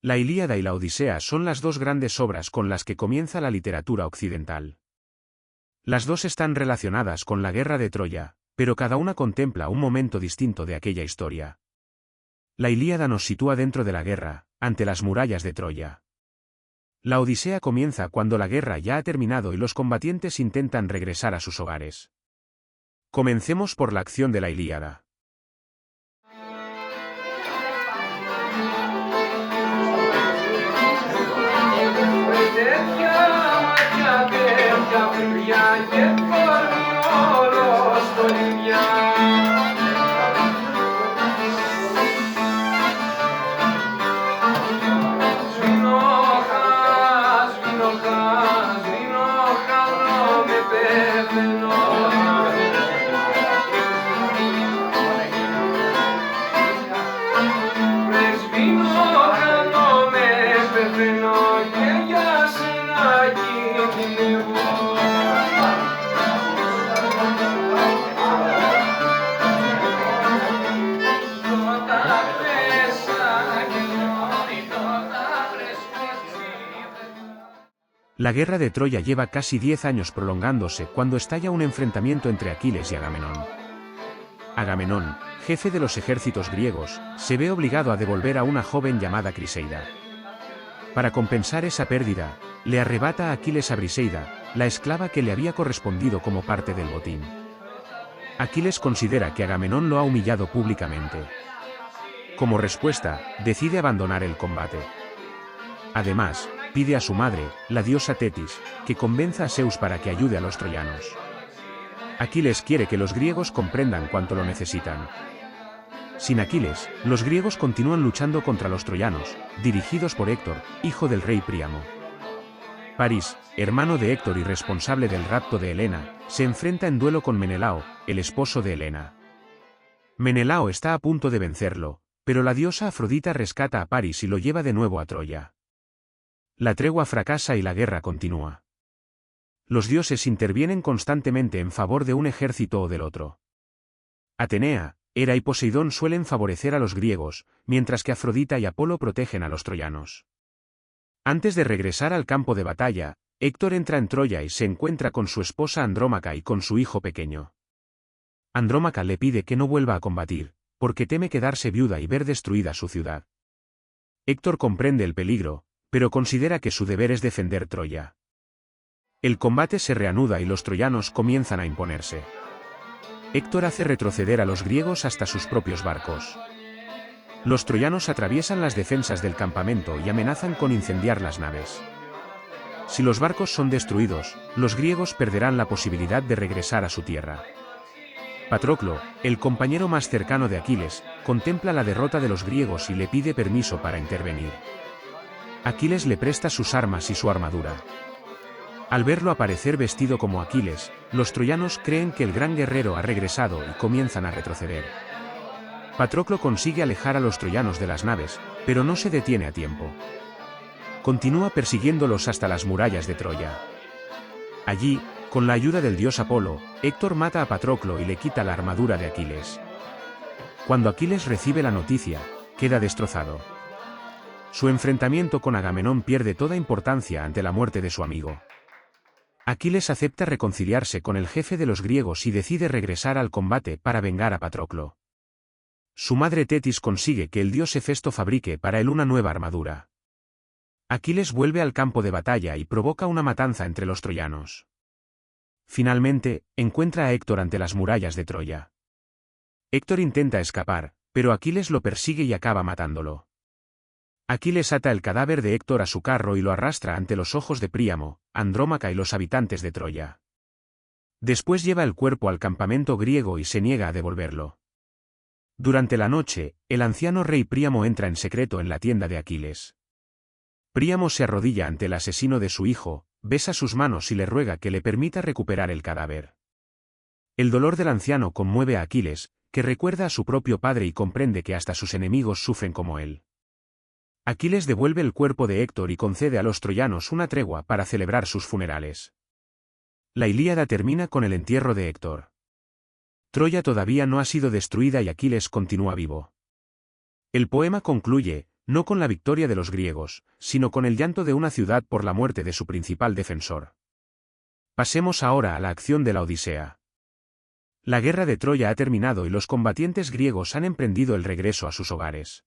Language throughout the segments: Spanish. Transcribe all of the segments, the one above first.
La Ilíada y la Odisea son las dos grandes obras con las que comienza la literatura occidental. Las dos están relacionadas con la guerra de Troya, pero cada una contempla un momento distinto de aquella historia. La Ilíada nos sitúa dentro de la guerra, ante las murallas de Troya. La Odisea comienza cuando la guerra ya ha terminado y los combatientes intentan regresar a sus hogares. Comencemos por la acción de la Ilíada. La guerra de Troya lleva casi 10 años prolongándose cuando estalla un enfrentamiento entre Aquiles y Agamenón. Agamenón, jefe de los ejércitos griegos, se ve obligado a devolver a una joven llamada Criseida. Para compensar esa pérdida, le arrebata a Aquiles a Briseida, la esclava que le había correspondido como parte del botín. Aquiles considera que Agamenón lo ha humillado públicamente. Como respuesta, decide abandonar el combate. Además, pide a su madre, la diosa Tetis, que convenza a Zeus para que ayude a los troyanos. Aquiles quiere que los griegos comprendan cuánto lo necesitan. Sin Aquiles, los griegos continúan luchando contra los troyanos, dirigidos por Héctor, hijo del rey Príamo. París, hermano de Héctor y responsable del rapto de Helena, se enfrenta en duelo con Menelao, el esposo de Helena. Menelao está a punto de vencerlo, pero la diosa Afrodita rescata a París y lo lleva de nuevo a Troya. La tregua fracasa y la guerra continúa. Los dioses intervienen constantemente en favor de un ejército o del otro. Atenea, Hera y Poseidón suelen favorecer a los griegos, mientras que Afrodita y Apolo protegen a los troyanos. Antes de regresar al campo de batalla, Héctor entra en Troya y se encuentra con su esposa Andrómaca y con su hijo pequeño. Andrómaca le pide que no vuelva a combatir, porque teme quedarse viuda y ver destruida su ciudad. Héctor comprende el peligro, pero considera que su deber es defender Troya. El combate se reanuda y los troyanos comienzan a imponerse. Héctor hace retroceder a los griegos hasta sus propios barcos. Los troyanos atraviesan las defensas del campamento y amenazan con incendiar las naves. Si los barcos son destruidos, los griegos perderán la posibilidad de regresar a su tierra. Patroclo, el compañero más cercano de Aquiles, contempla la derrota de los griegos y le pide permiso para intervenir. Aquiles le presta sus armas y su armadura. Al verlo aparecer vestido como Aquiles, los troyanos creen que el gran guerrero ha regresado y comienzan a retroceder. Patroclo consigue alejar a los troyanos de las naves, pero no se detiene a tiempo. Continúa persiguiéndolos hasta las murallas de Troya. Allí, con la ayuda del dios Apolo, Héctor mata a Patroclo y le quita la armadura de Aquiles. Cuando Aquiles recibe la noticia, queda destrozado. Su enfrentamiento con Agamenón pierde toda importancia ante la muerte de su amigo. Aquiles acepta reconciliarse con el jefe de los griegos y decide regresar al combate para vengar a Patroclo. Su madre Tetis consigue que el dios Hefesto fabrique para él una nueva armadura. Aquiles vuelve al campo de batalla y provoca una matanza entre los troyanos. Finalmente, encuentra a Héctor ante las murallas de Troya. Héctor intenta escapar, pero Aquiles lo persigue y acaba matándolo. Aquiles ata el cadáver de Héctor a su carro y lo arrastra ante los ojos de Príamo, Andrómaca y los habitantes de Troya. Después lleva el cuerpo al campamento griego y se niega a devolverlo. Durante la noche, el anciano rey Príamo entra en secreto en la tienda de Aquiles. Príamo se arrodilla ante el asesino de su hijo, besa sus manos y le ruega que le permita recuperar el cadáver. El dolor del anciano conmueve a Aquiles, que recuerda a su propio padre y comprende que hasta sus enemigos sufren como él. Aquiles devuelve el cuerpo de Héctor y concede a los troyanos una tregua para celebrar sus funerales. La Ilíada termina con el entierro de Héctor. Troya todavía no ha sido destruida y Aquiles continúa vivo. El poema concluye, no con la victoria de los griegos, sino con el llanto de una ciudad por la muerte de su principal defensor. Pasemos ahora a la acción de la Odisea. La guerra de Troya ha terminado y los combatientes griegos han emprendido el regreso a sus hogares.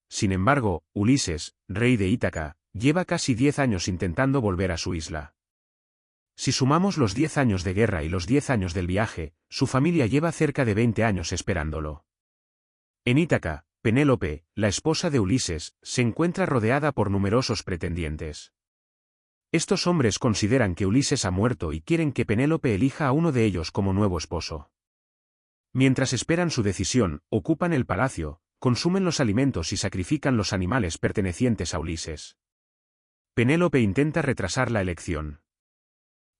Sin embargo, Ulises, rey de Ítaca, lleva casi 10 años intentando volver a su isla. Si sumamos los 10 años de guerra y los 10 años del viaje, su familia lleva cerca de 20 años esperándolo. En Ítaca, Penélope, la esposa de Ulises, se encuentra rodeada por numerosos pretendientes. Estos hombres consideran que Ulises ha muerto y quieren que Penélope elija a uno de ellos como nuevo esposo. Mientras esperan su decisión, ocupan el palacio, consumen los alimentos y sacrifican los animales pertenecientes a Ulises. Penélope intenta retrasar la elección.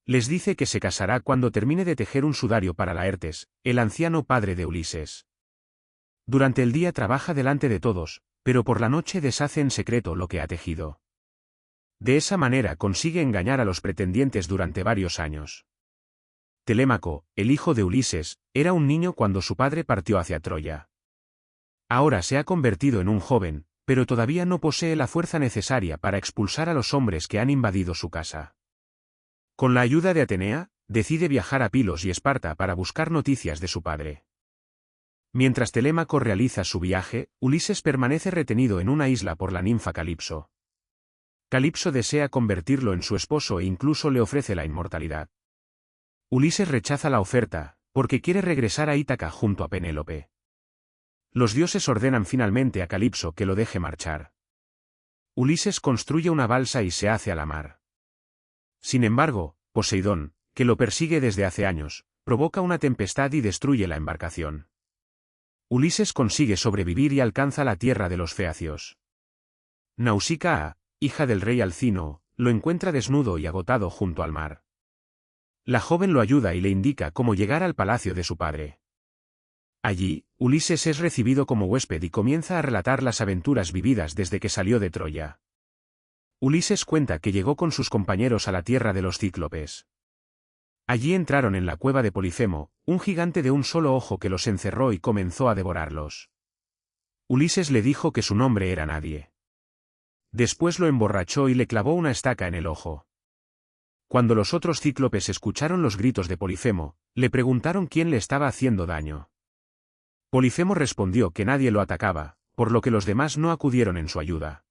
Les dice que se casará cuando termine de tejer un sudario para Laertes, el anciano padre de Ulises. Durante el día trabaja delante de todos, pero por la noche deshace en secreto lo que ha tejido. De esa manera consigue engañar a los pretendientes durante varios años. Telémaco, el hijo de Ulises, era un niño cuando su padre partió hacia Troya. Ahora se ha convertido en un joven, pero todavía no posee la fuerza necesaria para expulsar a los hombres que han invadido su casa. Con la ayuda de Atenea, decide viajar a Pilos y Esparta para buscar noticias de su padre. Mientras Telémaco realiza su viaje, Ulises permanece retenido en una isla por la ninfa Calipso. Calipso desea convertirlo en su esposo e incluso le ofrece la inmortalidad. Ulises rechaza la oferta, porque quiere regresar a Ítaca junto a Penélope. Los dioses ordenan finalmente a Calipso que lo deje marchar. Ulises construye una balsa y se hace a la mar. Sin embargo, Poseidón, que lo persigue desde hace años, provoca una tempestad y destruye la embarcación. Ulises consigue sobrevivir y alcanza la tierra de los feacios. Nausicaa, hija del rey Alcino, lo encuentra desnudo y agotado junto al mar. La joven lo ayuda y le indica cómo llegar al palacio de su padre. Allí, Ulises es recibido como huésped y comienza a relatar las aventuras vividas desde que salió de Troya. Ulises cuenta que llegó con sus compañeros a la tierra de los cíclopes. Allí entraron en la cueva de Polifemo, un gigante de un solo ojo que los encerró y comenzó a devorarlos. Ulises le dijo que su nombre era Nadie. Después lo emborrachó y le clavó una estaca en el ojo. Cuando los otros cíclopes escucharon los gritos de Polifemo, le preguntaron quién le estaba haciendo daño. Polifemo respondió que nadie lo atacaba, por lo que los demás no acudieron en su ayuda.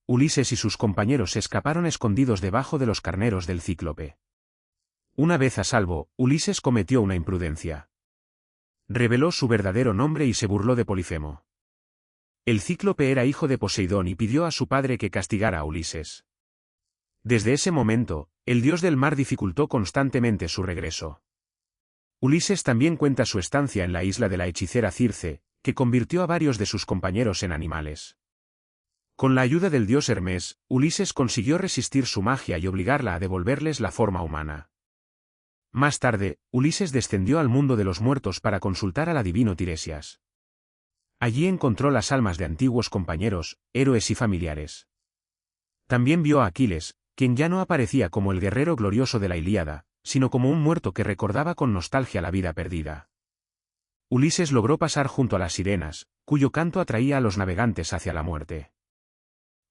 Ulises y sus compañeros escaparon escondidos debajo de los carneros del cíclope. Una vez a salvo, Ulises cometió una imprudencia. Reveló su verdadero nombre y se burló de Polifemo. El cíclope era hijo de Poseidón y pidió a su padre que castigara a Ulises. Desde ese momento, el dios del mar dificultó constantemente su regreso. Ulises también cuenta su estancia en la isla de la hechicera Circe, que convirtió a varios de sus compañeros en animales. Con la ayuda del dios Hermes, Ulises consiguió resistir su magia y obligarla a devolverles la forma humana. Más tarde, Ulises descendió al mundo de los muertos para consultar al adivino Tiresias. Allí encontró las almas de antiguos compañeros, héroes y familiares. También vio a Aquiles, quien ya no aparecía como el guerrero glorioso de la Ilíada, sino como un muerto que recordaba con nostalgia la vida perdida. Ulises logró pasar junto a las sirenas, cuyo canto atraía a los navegantes hacia la muerte.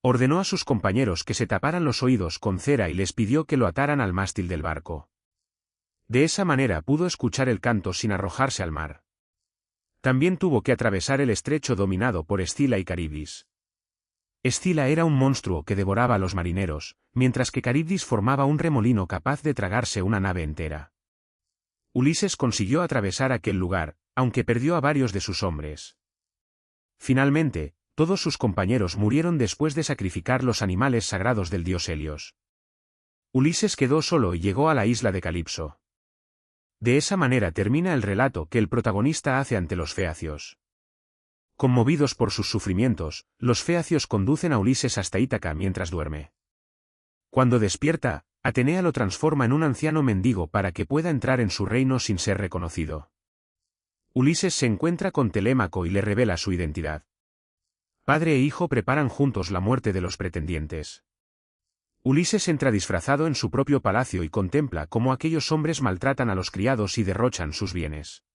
Ordenó a sus compañeros que se taparan los oídos con cera y les pidió que lo ataran al mástil del barco. De esa manera pudo escuchar el canto sin arrojarse al mar. También tuvo que atravesar el estrecho dominado por Escila y Caribdis. Escila era un monstruo que devoraba a los marineros, mientras que Caribdis formaba un remolino capaz de tragarse una nave entera. Ulises consiguió atravesar aquel lugar, aunque perdió a varios de sus hombres. Finalmente, todos sus compañeros murieron después de sacrificar los animales sagrados del dios Helios. Ulises quedó solo y llegó a la isla de Calipso. De esa manera termina el relato que el protagonista hace ante los feacios. Conmovidos por sus sufrimientos, los feacios conducen a Ulises hasta Ítaca mientras duerme. Cuando despierta, Atenea lo transforma en un anciano mendigo para que pueda entrar en su reino sin ser reconocido. Ulises se encuentra con Telémaco y le revela su identidad. Padre e hijo preparan juntos la muerte de los pretendientes. Ulises entra disfrazado en su propio palacio y contempla cómo aquellos hombres maltratan a los criados y derrochan sus bienes.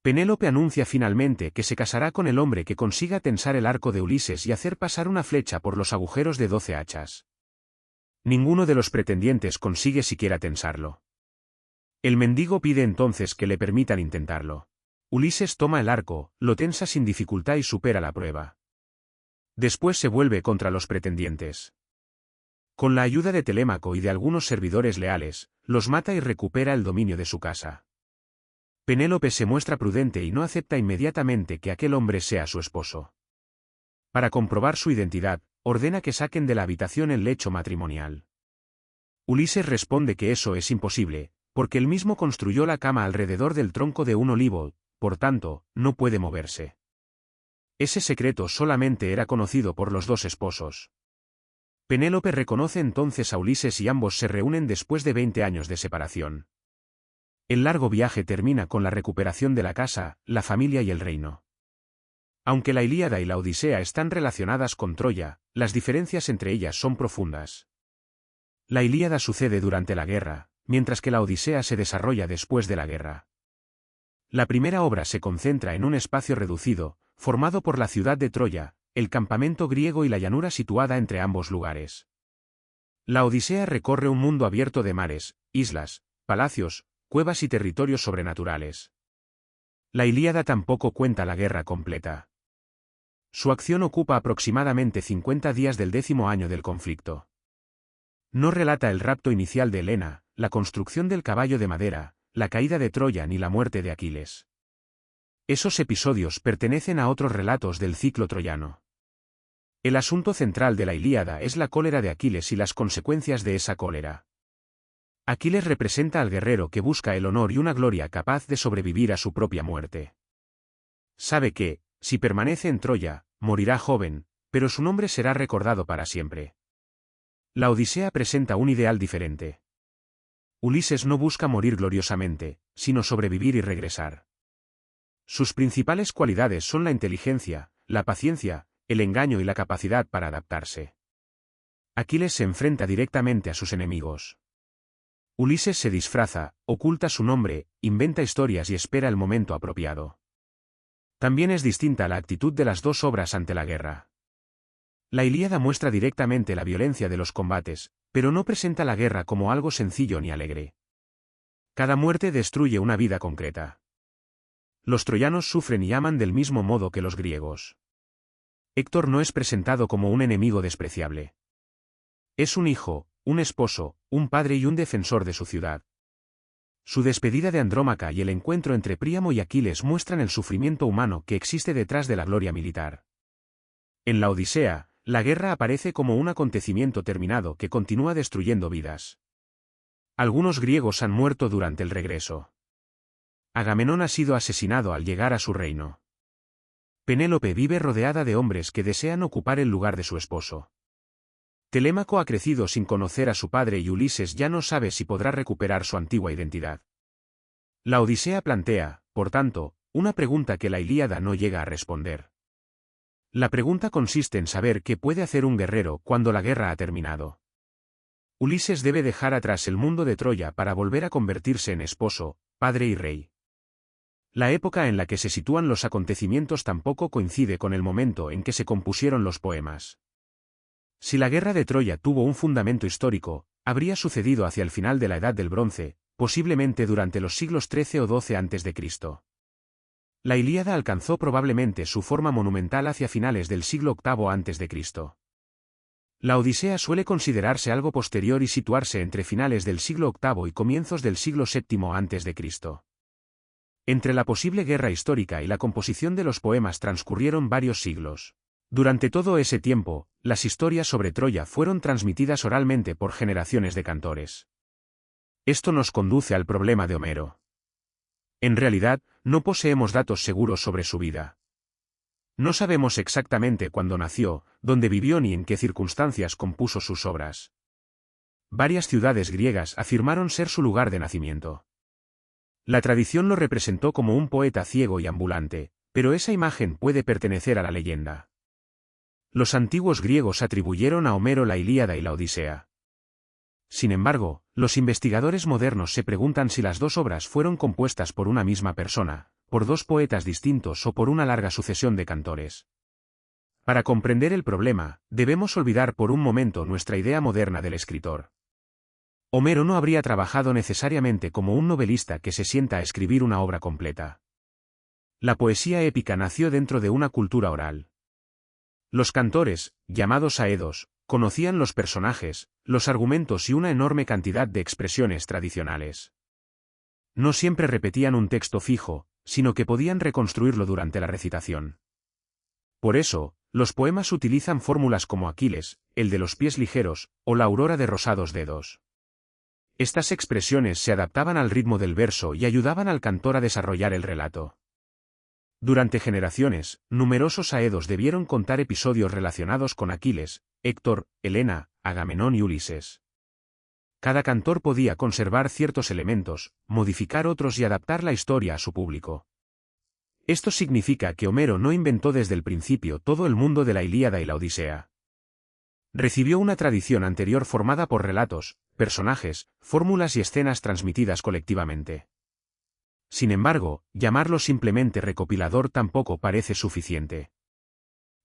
Penélope anuncia finalmente que se casará con el hombre que consiga tensar el arco de Ulises y hacer pasar una flecha por los agujeros de 12 hachas. Ninguno de los pretendientes consigue siquiera tensarlo. El mendigo pide entonces que le permitan intentarlo. Ulises toma el arco, lo tensa sin dificultad y supera la prueba. Después se vuelve contra los pretendientes. Con la ayuda de Telémaco y de algunos servidores leales, los mata y recupera el dominio de su casa. Penélope se muestra prudente y no acepta inmediatamente que aquel hombre sea su esposo. Para comprobar su identidad, ordena que saquen de la habitación el lecho matrimonial. Ulises responde que eso es imposible, porque él mismo construyó la cama alrededor del tronco de un olivo, por tanto, no puede moverse. Ese secreto solamente era conocido por los dos esposos. Penélope reconoce entonces a Ulises y ambos se reúnen después de 20 años de separación. El largo viaje termina con la recuperación de la casa, la familia y el reino. Aunque la Ilíada y la Odisea están relacionadas con Troya, las diferencias entre ellas son profundas. La Ilíada sucede durante la guerra, mientras que la Odisea se desarrolla después de la guerra. La primera obra se concentra en un espacio reducido, formado por la ciudad de Troya, el campamento griego y la llanura situada entre ambos lugares. La Odisea recorre un mundo abierto de mares, islas, palacios, cuevas y territorios sobrenaturales. La Ilíada tampoco cuenta la guerra completa. Su acción ocupa aproximadamente 50 días del 10º año del conflicto. No relata el rapto inicial de Helena, la construcción del caballo de madera, la caída de Troya ni la muerte de Aquiles. Esos episodios pertenecen a otros relatos del ciclo troyano. El asunto central de la Ilíada es la cólera de Aquiles y las consecuencias de esa cólera. Aquiles representa al guerrero que busca el honor y una gloria capaz de sobrevivir a su propia muerte. Sabe que, si permanece en Troya, morirá joven, pero su nombre será recordado para siempre. La Odisea presenta un ideal diferente. Ulises no busca morir gloriosamente, sino sobrevivir y regresar. Sus principales cualidades son la inteligencia, la paciencia, el engaño y la capacidad para adaptarse. Aquiles se enfrenta directamente a sus enemigos. Ulises se disfraza, oculta su nombre, inventa historias y espera el momento apropiado. También es distinta la actitud de las dos obras ante la guerra. La Ilíada muestra directamente la violencia de los combates, pero no presenta la guerra como algo sencillo ni alegre. Cada muerte destruye una vida concreta. Los troyanos sufren y aman del mismo modo que los griegos. Héctor no es presentado como un enemigo despreciable. Es un hijo, un esposo, un padre y un defensor de su ciudad. Su despedida de Andrómaca y el encuentro entre Príamo y Aquiles muestran el sufrimiento humano que existe detrás de la gloria militar. En la Odisea, la guerra aparece como un acontecimiento terminado que continúa destruyendo vidas. Algunos griegos han muerto durante el regreso. Agamenón ha sido asesinado al llegar a su reino. Penélope vive rodeada de hombres que desean ocupar el lugar de su esposo. Telémaco ha crecido sin conocer a su padre y Ulises ya no sabe si podrá recuperar su antigua identidad. La Odisea plantea, por tanto, una pregunta que la Ilíada no llega a responder. La pregunta consiste en saber qué puede hacer un guerrero cuando la guerra ha terminado. Ulises debe dejar atrás el mundo de Troya para volver a convertirse en esposo, padre y rey. La época en la que se sitúan los acontecimientos tampoco coincide con el momento en que se compusieron los poemas. Si la guerra de Troya tuvo un fundamento histórico, habría sucedido hacia el final de la Edad del Bronce, posiblemente durante los siglos XIII o XII a.C. La Ilíada alcanzó probablemente su forma monumental hacia finales del siglo VIII a.C. La Odisea suele considerarse algo posterior y situarse entre finales del siglo VIII y comienzos del siglo VII a.C. Entre la posible guerra histórica y la composición de los poemas transcurrieron varios siglos. Durante todo ese tiempo, las historias sobre Troya fueron transmitidas oralmente por generaciones de cantores. Esto nos conduce al problema de Homero. En realidad, no poseemos datos seguros sobre su vida. No sabemos exactamente cuándo nació, dónde vivió ni en qué circunstancias compuso sus obras. Varias ciudades griegas afirmaron ser su lugar de nacimiento. La tradición lo representó como un poeta ciego y ambulante, pero esa imagen puede pertenecer a la leyenda. Los antiguos griegos atribuyeron a Homero la Ilíada y la Odisea. Sin embargo, los investigadores modernos se preguntan si las dos obras fueron compuestas por una misma persona, por dos poetas distintos o por una larga sucesión de cantores. Para comprender el problema, debemos olvidar por un momento nuestra idea moderna del escritor. Homero no habría trabajado necesariamente como un novelista que se sienta a escribir una obra completa. La poesía épica nació dentro de una cultura oral. Los cantores, llamados aedos, conocían los personajes, los argumentos y una enorme cantidad de expresiones tradicionales. No siempre repetían un texto fijo, sino que podían reconstruirlo durante la recitación. Por eso, los poemas utilizan fórmulas como Aquiles, el de los pies ligeros, o la aurora de rosados dedos. Estas expresiones se adaptaban al ritmo del verso y ayudaban al cantor a desarrollar el relato. Durante generaciones, numerosos aedos debieron contar episodios relacionados con Aquiles, Héctor, Helena, Agamenón y Ulises. Cada cantor podía conservar ciertos elementos, modificar otros y adaptar la historia a su público. Esto significa que Homero no inventó desde el principio todo el mundo de la Ilíada y la Odisea. Recibió una tradición anterior formada por relatos, personajes, fórmulas y escenas transmitidas colectivamente. Sin embargo, llamarlo simplemente recopilador tampoco parece suficiente.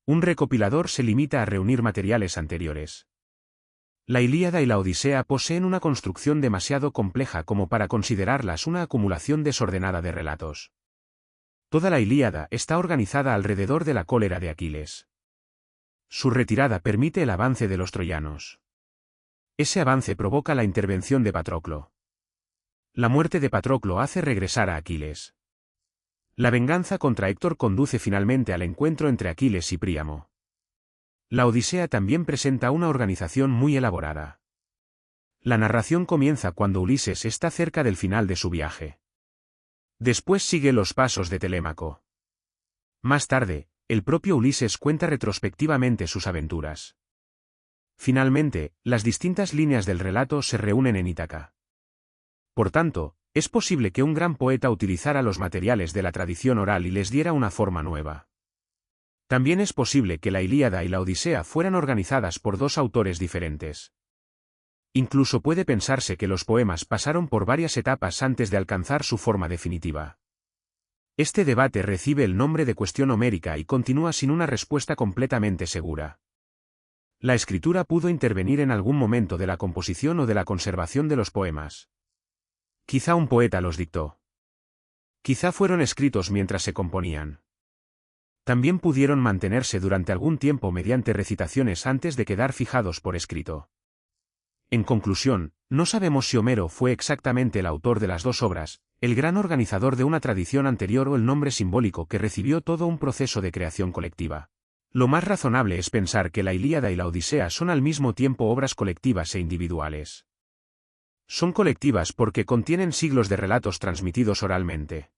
Un recopilador se limita a reunir materiales anteriores. La Ilíada y la Odisea poseen una construcción demasiado compleja como para considerarlas una acumulación desordenada de relatos. Toda la Ilíada está organizada alrededor de la cólera de Aquiles. Su retirada permite el avance de los troyanos. Ese avance provoca la intervención de Patroclo. La muerte de Patroclo hace regresar a Aquiles. La venganza contra Héctor conduce finalmente al encuentro entre Aquiles y Príamo. La Odisea también presenta una organización muy elaborada. La narración comienza cuando Ulises está cerca del final de su viaje. Después sigue los pasos de Telémaco. Más tarde, el propio Ulises cuenta retrospectivamente sus aventuras. Finalmente, las distintas líneas del relato se reúnen en Ítaca. Por tanto, es posible que un gran poeta utilizara los materiales de la tradición oral y les diera una forma nueva. También es posible que la Ilíada y la Odisea fueran organizadas por dos autores diferentes. Incluso puede pensarse que los poemas pasaron por varias etapas antes de alcanzar su forma definitiva. Este debate recibe el nombre de cuestión homérica y continúa sin una respuesta completamente segura. La escritura pudo intervenir en algún momento de la composición o de la conservación de los poemas. Quizá un poeta los dictó. Quizá fueron escritos mientras se componían. También pudieron mantenerse durante algún tiempo mediante recitaciones antes de quedar fijados por escrito. En conclusión, no sabemos si Homero fue exactamente el autor de las dos obras, el gran organizador de una tradición anterior o el nombre simbólico que recibió todo un proceso de creación colectiva. Lo más razonable es pensar que la Ilíada y la Odisea son al mismo tiempo obras colectivas e individuales. Son colectivas porque contienen siglos de relatos transmitidos oralmente.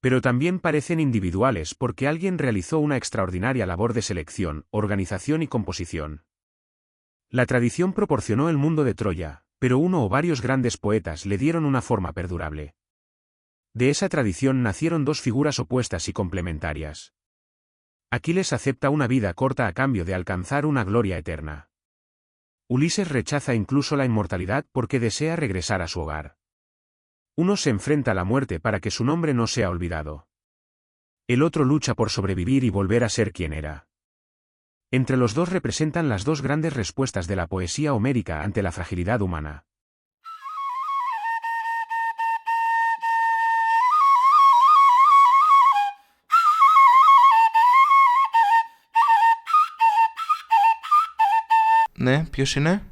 Pero también parecen individuales porque alguien realizó una extraordinaria labor de selección, organización y composición. La tradición proporcionó el mundo de Troya, pero uno o varios grandes poetas le dieron una forma perdurable. De esa tradición nacieron dos figuras opuestas y complementarias. Aquiles acepta una vida corta a cambio de alcanzar una gloria eterna. Ulises rechaza incluso la inmortalidad porque desea regresar a su hogar. Uno se enfrenta a la muerte para que su nombre no sea olvidado. El otro lucha por sobrevivir y volver a ser quien era. Entre los dos representan las dos grandes respuestas de la poesía homérica ante la fragilidad humana. Ναι, ποιος είναι?